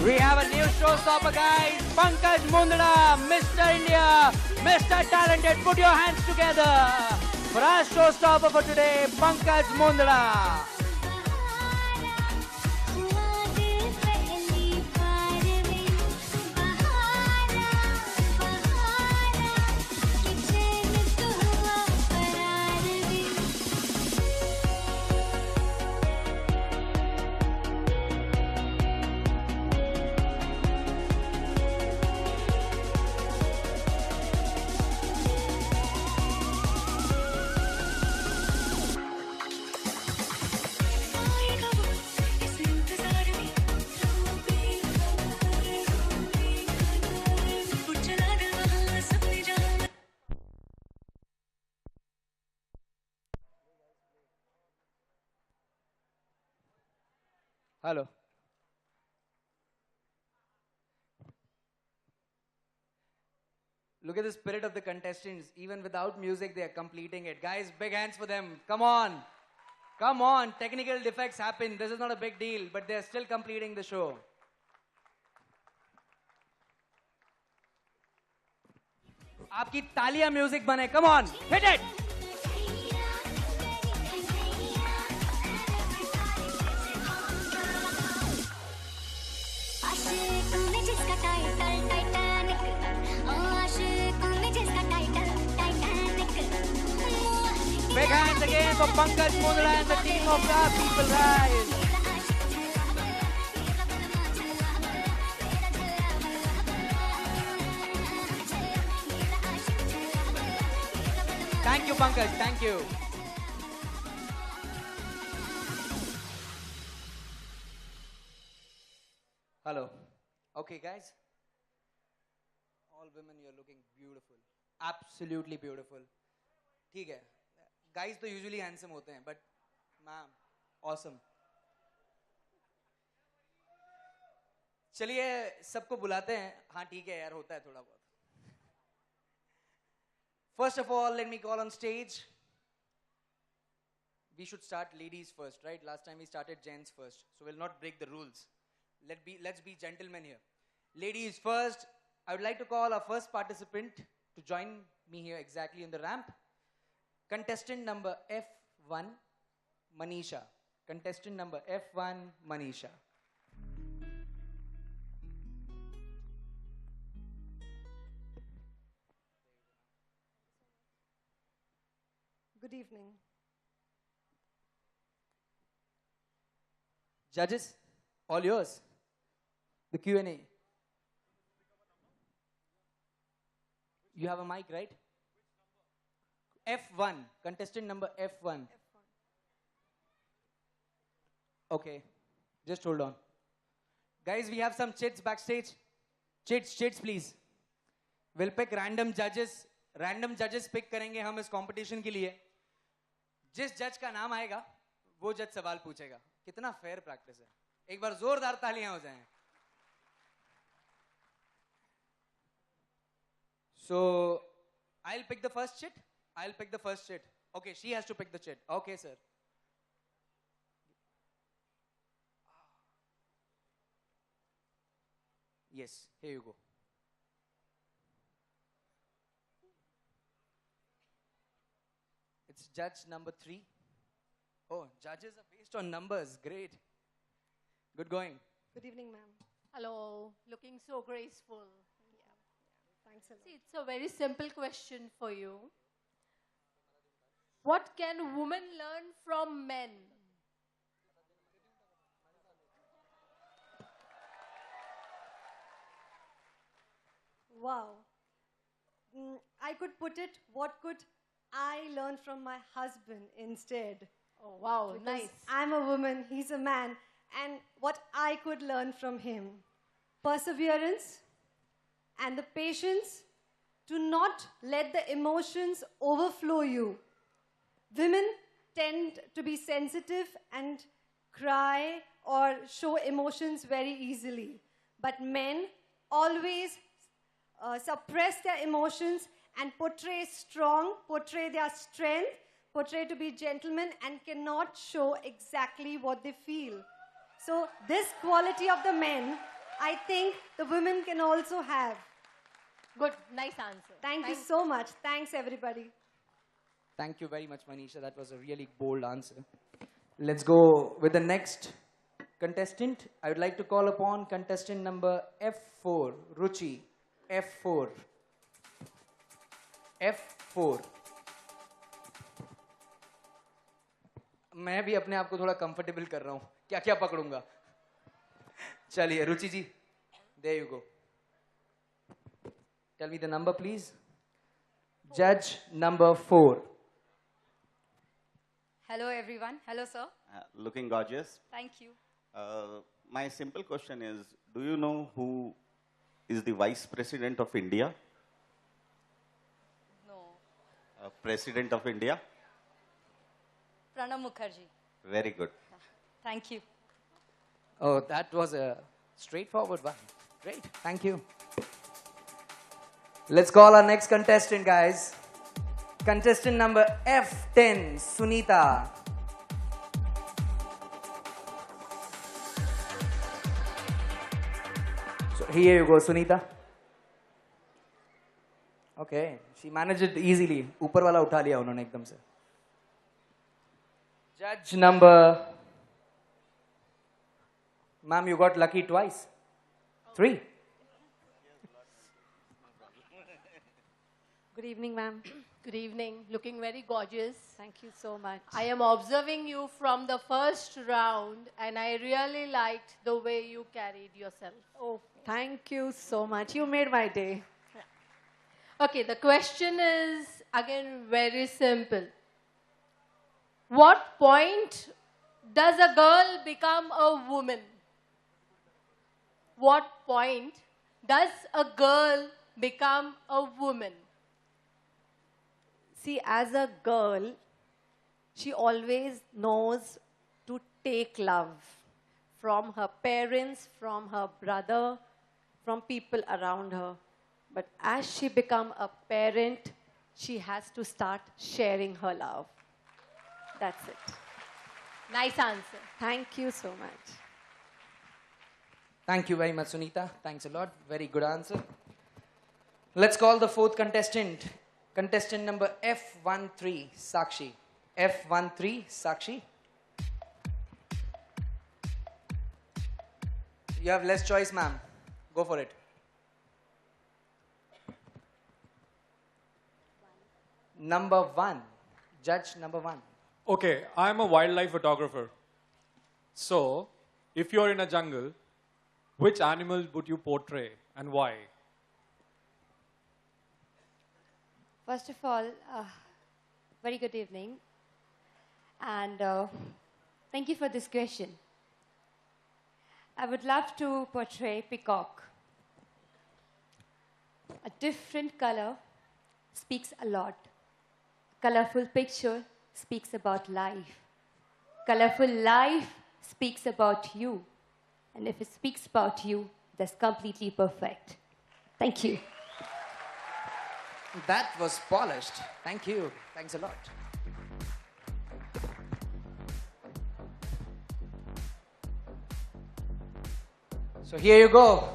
We have a new showstopper, guys. Pankaj Mundra, Mr. India, Mr. Talented. Put your hands together for our showstopper for today, Pankaj Mundra. Hello. Look at the spirit of the contestants. Even without music, they are completing it. Guys, big hands for them. Come on. Come on. Technical defects happen. This is not a big deal, but they're still completing the show. आपकी तालियां music बने. Come on. Hit it. Big hands again for Pankaj Mundra and the team of our People Rise. Thank you, Pankaj. Thank you. Hello. Okay, guys. All women, you're looking beautiful. Absolutely beautiful. ठीक है. Guys तो usually handsome होते हैं, but ma'am, awesome. चलिए सबको बुलाते हैं. हाँ ठीक है यार, होता है थोड़ा बहुत. First of all, let me call on stage. We should start ladies first, right? Last time we started gents first, so we'll not break the rules. Let's be gentlemen here. Ladies first. I would like to call our first participant to join me here exactly on the ramp. Contestant number F1, Manisha. Contestant number F1, Manisha. Good evening. Judges, all yours. The Q&A. You have a mic, right? F1, contestant number F1. Okay, just hold on. Guys, we have some chits backstage. Chits, please. We'll pick random judges. Random judges pick करेंगे हम इस competition के लिए. जिस जज का नाम आएगा वो जज सवाल पूछेगा. कितना fair practice है. एक बार जोरदार तालियां हो जाएं. So I'll pick the first chit. I'll pick the first chit. Okay, she has to pick the chit. Okay, sir. Yes, here you go. It's judge number 3. Oh, judges are based on numbers. Great. Good going. Good evening, ma'am. Hello, looking so graceful. Thanks a lot. See, it's a very simple question for you. What can women learn from men? Wow. I could put it, what could I learn from my husband instead? Oh, wow, Because nice. I'm a woman, he's a man, and what I could learn from him. Perseverance and the patience to not let the emotions overflow you. Women tend to be sensitive and cry or show emotions very easily. But men always suppress their emotions and portray strong, portray their strength, portray to be gentlemen and cannot show exactly what they feel. So this quality of the men, I think the women can also have. Good, nice answer. Thank you so much. Thanks, everybody. Thank you very much, Manisha. That was a really bold answer. Let's go with the next contestant. I would like to call upon contestant number F4, Ruchi. F4. F4. मैं भी अपने आप को थोड़ा comfortable कर रहा हूं. क्या क्या पकड़ूंगा? चलिए, रुचि जी. There you go. Tell me the number, please. Judge number 4. Hello, everyone. Hello, sir. Looking gorgeous. Thank you. My simple question is, do you know who is the Vice President of India? No. President of India? Pranab Mukherjee. Very good. Thank you. Oh, that was a straightforward one. Great. Thank you. Let's call our next contestant, guys. Contestant number F10, Sunita. So here you go, Sunita. Okay, she managed it easily. ऊपर वाला उठा लिया उन्होंने एकदम से. Judge number. Ma'am, you got lucky twice. 3. Good evening, ma'am. Good evening, looking very gorgeous. Thank you so much. I am observing you from the first round and I really liked the way you carried yourself. Oh, thank you so much. You made my day. Okay, the question is again very simple. What point does a girl become a woman? What point does a girl become a woman? See, as a girl, she always knows to take love from her parents, from her brother, from people around her. But as she becomes a parent, she has to start sharing her love. That's it. Nice answer. Thank you so much. Thank you very much, Sunita. Thanks a lot. Very good answer. Let's call the fourth contestant. Contestant number F13, Sakshi. F13, Sakshi. You have less choice, ma'am. Go for it. Number 1. Judge number 1. Okay, I'm a wildlife photographer. So, if you're in a jungle, which animal would you portray and why? First of all, very good evening. And thank you for this question. I would love to portray peacock. A different color speaks a lot. Colorful picture speaks about life. Colorful life speaks about you. And if it speaks about you, that's completely perfect. Thank you. That was polished. Thank you. Thanks a lot. So here you go.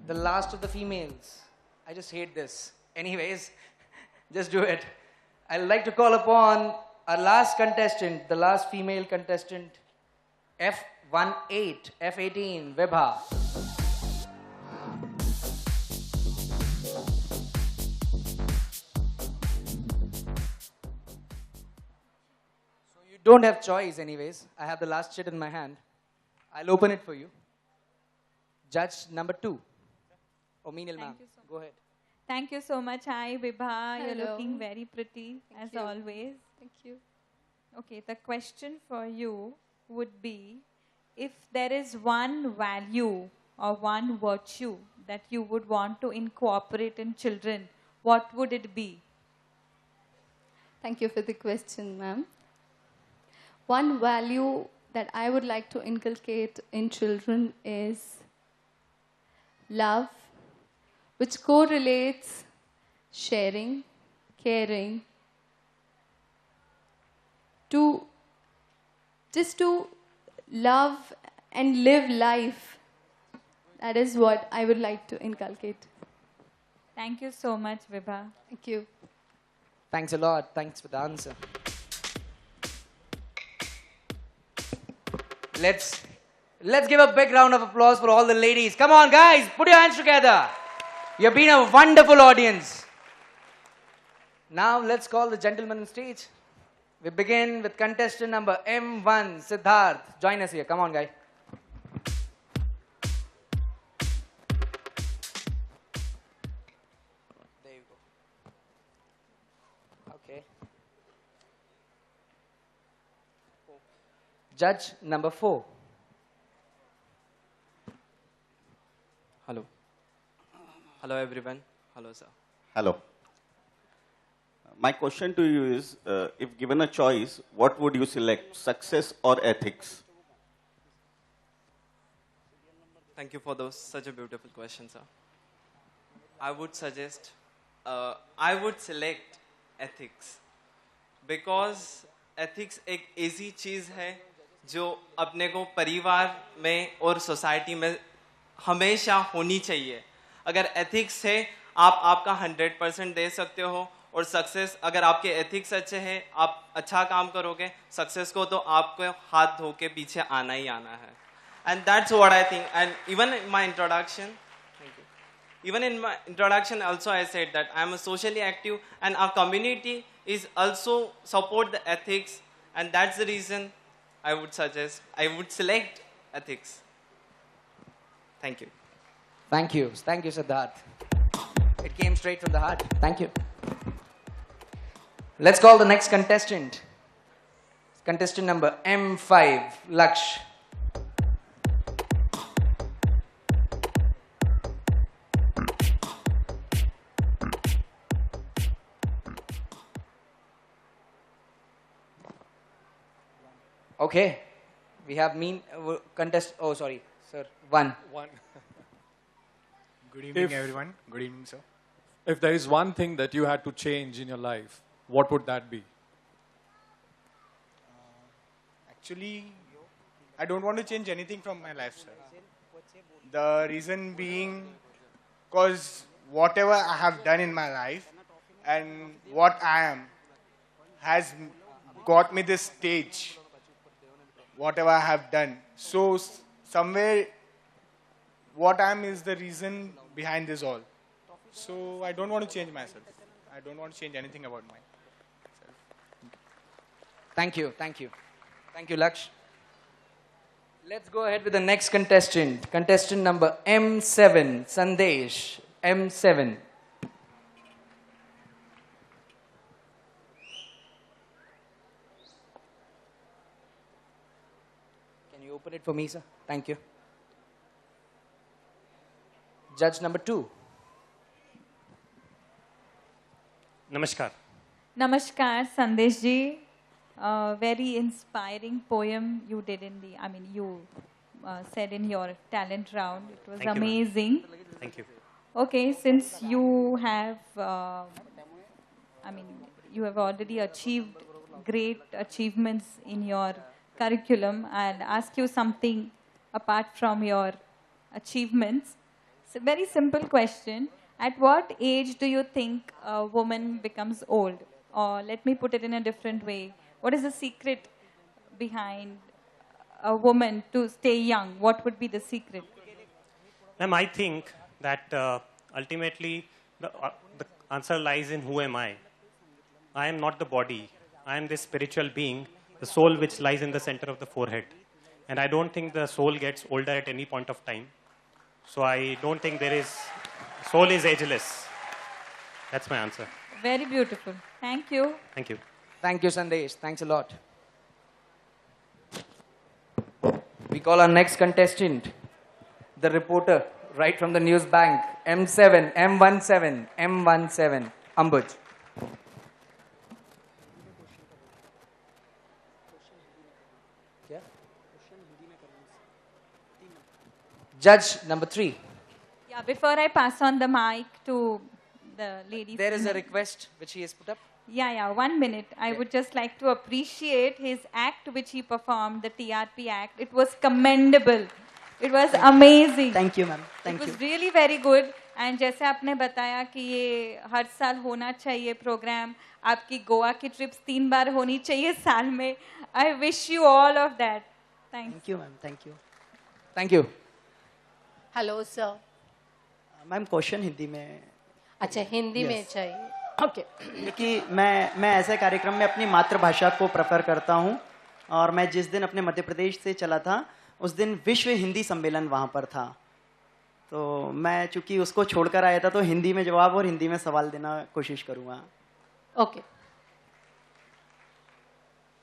The last of the females. I just hate this. Anyways, just do it. I'd like to call upon our last contestant, the last female contestant, F18, Vibha. So you don't have choice anyways. I have the last shit in my hand. I'll open it for you. Judge number 2. Ominil ma'am, you so go ahead. Thank you so much. Hi, Vibha. You're Hello. looking very pretty, as you. always. Thank you. Okay, the question for you would be, if there is one value or one virtue that you would want to incorporate in children, what would it be? Thank you for the question, ma'am. One value that I would like to inculcate in children is love, which correlates sharing, caring, to love and live life. That is what I would like to inculcate. Thank you so much, Vibha. Thank you. Thanks a lot. Thanks for the answer. Let's give a big round of applause for all the ladies. Come on, guys, put your hands together. You've been a wonderful audience. Now let's call the gentleman on stage. We begin with contestant number M1, Siddharth. Join us here. Come on, guy. There you go. Okay. Judge number 4. Hello. Hello, everyone. Hello, sir. Hello. My question to you is, if given a choice, what would you select, success or ethics? Thank you for such a beautiful question, sir. I would suggest, I would select ethics because ethics एक ऐसी चीज़ है जो अपने को परिवार में और society में हमेशा होनी चाहिए. अगर ethics है, आप आपका 100% दे सकते हो और सक्सेस अगर आपके एथिक्स अच्छे हैं, आप अच्छा काम करोगे, सक्सेस को तो आपको हाथ धो के पीछे आना ही आना है. And that's what I think. And even in my introduction, thank you, even in my introduction also I said that I am socially active and our community is also support the ethics, and that's the reason I would suggest, I would select ethics. Thank you. Thank you. Thank you, Siddharth. It came straight from the heart. Thank you. Let's call the next contestant. Contestant number M5, Laksh. Okay. We have contest. Oh, sorry, sir. One. Good evening, everyone. Good evening, sir. If there is one thing that you had to change in your life, what would that be? Actually, I don't want to change anything from my life, sir. The reason being, because whatever I have done in my life and what I am has got me this stage. Whatever I have done. So somewhere, what I am is the reason behind this all. So I don't want to change myself. I don't want to change anything about myself. Thank you. Thank you. Thank you, Laksh. Let's go ahead with the next contestant. Contestant number M7, Sandesh. M7. Can you open it for me, sir? Thank you. Judge number 2. Namaskar. Namaskar, Sandesh ji. Very inspiring poem you did you said in your talent round. It was Thank you, ma'am. amazing. Thank you. Okay, since you have, you have already achieved great achievements in your curriculum, I'll ask you something apart from your achievements. It's a very simple question. At what age do you think a woman becomes old? Or let me put it in a different way. What is the secret behind a woman to stay young? What would be the secret? Ma'am, I think that ultimately the answer lies in who am I. I am not the body. I am this spiritual being, the soul which lies in the center of the forehead. And I don't think the soul gets older at any point of time. So I don't think soul is ageless. That's my answer. Very beautiful. Thank you. Thank you. Thank you, Sandesh. Thanks a lot. We call our next contestant, the reporter, right from the news bank, M17, Ambuj. Judge number 3. Yeah, before I pass on the mic to the ladies. There is a request which he has put up. Yeah, 1 minute. I would just like to appreciate his act which he performed, the TRP act. It was commendable. It was amazing. Thank you, ma'am. Thank It you. was really very good. And जैसे आपने बताया कि ये हर साल होना चाहिए programme, आपकी गोवा की ट्रिप्स 3 बार होनी चाहिए साल में. I wish you all of that. Thanks. Thank you, ma'am. Thank you. Thank you. Hello, sir. Ma'am question Hindi में. अच्छा, हिंदी Yes. में चाहिए. ओके. क्योंकि मैं ऐसे कार्यक्रम में अपनी मातृभाषा को प्रेफर करता हूँ और मैं जिस दिन अपने मध्य प्रदेश से चला था उस दिन विश्व हिंदी सम्मेलन वहाँ पर था, तो मैं चूंकि उसको छोड़कर आया था तो हिंदी में जवाब और हिंदी में सवाल देना कोशिश करूँगा. ओके.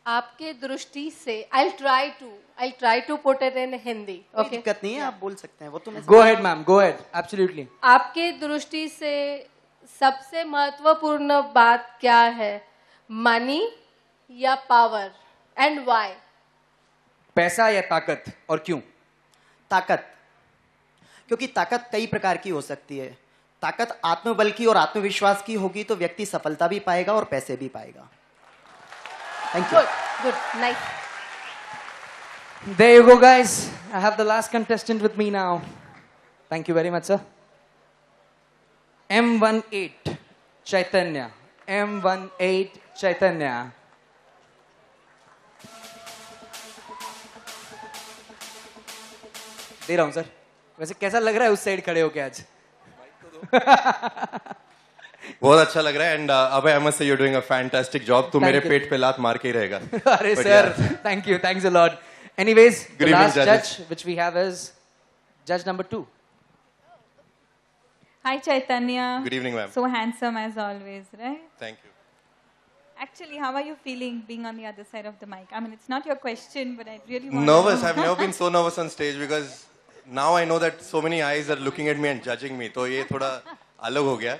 आपके दृष्टि से I'll try to put it in Hindi. कोई Okay. दिक्कत नहीं है, आप बोल सकते हैं. वो तो मैं Go ahead, ma'am. Go ahead. Absolutely. आपके दृष्टि से सबसे महत्वपूर्ण बात क्या है? मनी या पावर? And why? पैसा या ताकत, और क्यों? ताकत. क्योंकि ताकत कई प्रकार की हो सकती है. ताकत आत्मबल की और आत्मविश्वास की होगी तो व्यक्ति सफलता भी पाएगा और पैसे भी पाएगा. Thank you. Good. Nice. There you go, guys. I have the last contestant with me now. Thank you very much, sir. M18, Chaitanya. M18, Chaitanya. दे रहा हूं सर. वैसे कैसा लग रहा है उस साइड खड़े होके आज? बहुत अच्छा लग रहा है. And Abhay, I must say you are doing a fantastic job. तू मेरे पेट पे लात मार के ही रहेगा. अरे sir, thank you, thanks a lot. Anyways, the Good evening, last judges. judge which we have is judge number 2. Hi Chaitanya. Good evening, ma'am. So handsome as always, right? Thank you. Actually, how are you feeling being on the other side of the mic? I mean, it's not your question, but I really want Nervous. to know. I've never been so nervous on stage because now I know that so many eyes are looking at me and judging me. तो ये थोड़ा अलग हो गया.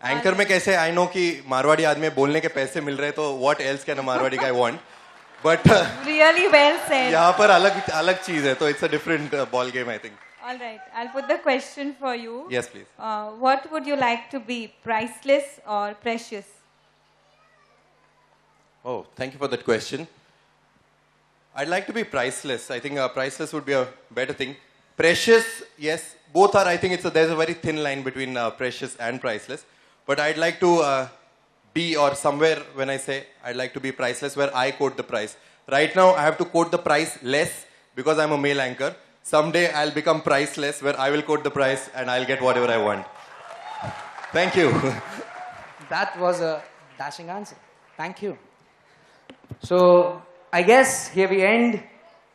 Anchor में कैसे I know कि मारवाड़ी आदमी बोलने के पैसे मिल रहे, तो what else can a Marwari guy want. But Really well said. यहाँ पर अलग चीज है, तो it's a different ball game I think. All right, I'll put the question for you. Yes, please. What would you like to be, priceless or precious? Oh, thank you for that question. I'd like to be priceless. I think priceless would be a better thing. Precious, yes, both are. I think there's a very thin line between precious and priceless. But I'd like to be, or somewhere when I say I'd like to be priceless, where I quote the price. Right now, I have to quote the price less because I'm a male anchor. Someday I'll become priceless, where I will quote the price and I'll get whatever I want. Thank you. That was a dashing answer. Thank you. So, I guess here we end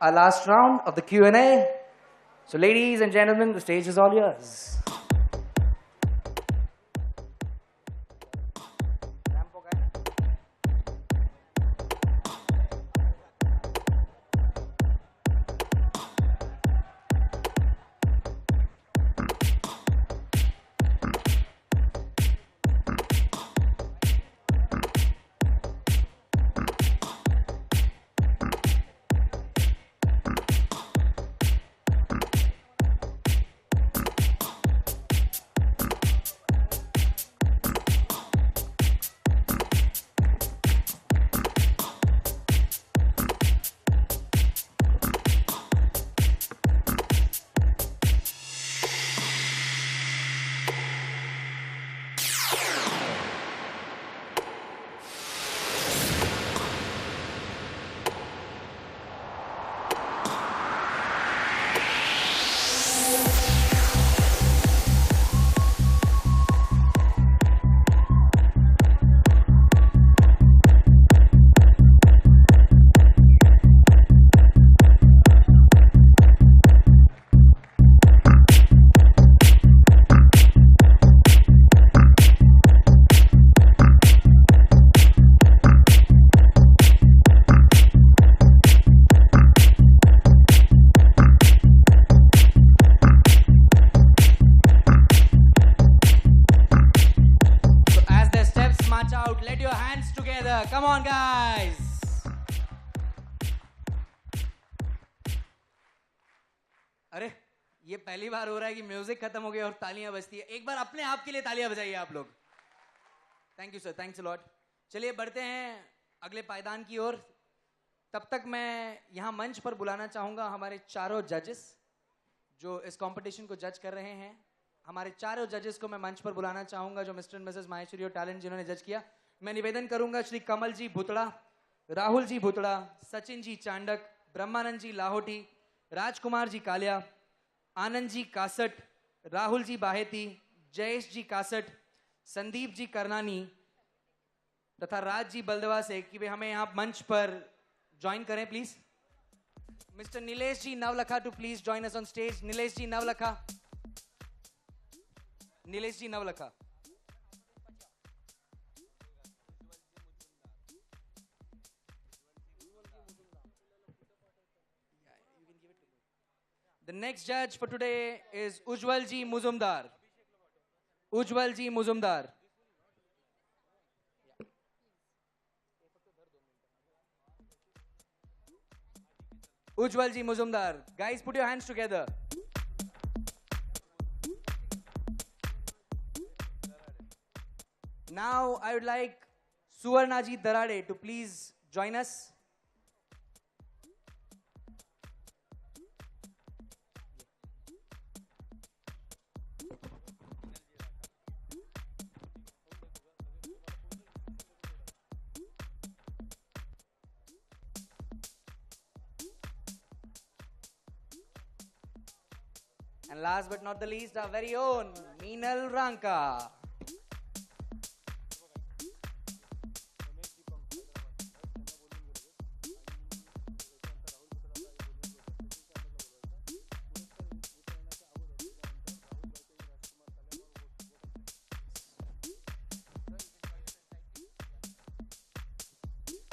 our last round of the Q&A. So, ladies and gentlemen, the stage is all yours. march out. Let your hands together. Come on, guys. अरे ये पहली बार हो रहा है कि music खत्म हो गया और तालियां बजती है. एक बार अपने आप के लिए तालियां बजाइए आप लोग. Thank you sir, thanks a lot. चलिए बढ़ते हैं अगले पायदान की ओर. तब तक मैं यहाँ मंच पर बुलाना चाहूँगा हमारे चारों जजेस जो इस कंपटीशन को जज कर रहे हैं. हमारे चारों जजेस को मैं मंच पर बुलाना चाहूँगा जो मिस्टर एंड मिसेस माहेश्वरी और टैलेंट जिन्होंने जज किया. मैं निवेदन करूँगा श्री कमल जी भुतड़ा, राहुल जी भुतड़ा, सचिन जी चांडक, ब्रह्मानंद जी लाहौटी, राजकुमार जी कालिया, आनंद जी कासट, राहुल जी बाहेती, जयेश जी कासट, संदीप जी करनानी तथा राज जी बलदवा से कि वे हमें यहाँ मंच पर ज्वाइन करें please. Mister Nilesh ji Navlakha to please join us on stage. Nilesh ji Navlakha. Nilesh ji Navlakha. The next judge for today is Ujwal ji Muzumdar. Ujwal ji Muzumdar. Ujwal ji Muzumdar. Guys, put your hands together. Now, I would like Suvarna ji Darade to please join us. And last but not the least, our very own Meenal Ranka.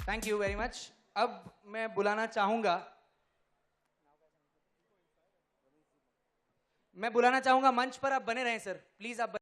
Thank you very much. अब मैं बुलाना चाहूंगा मंच पर आप बने रहें sir. Please आप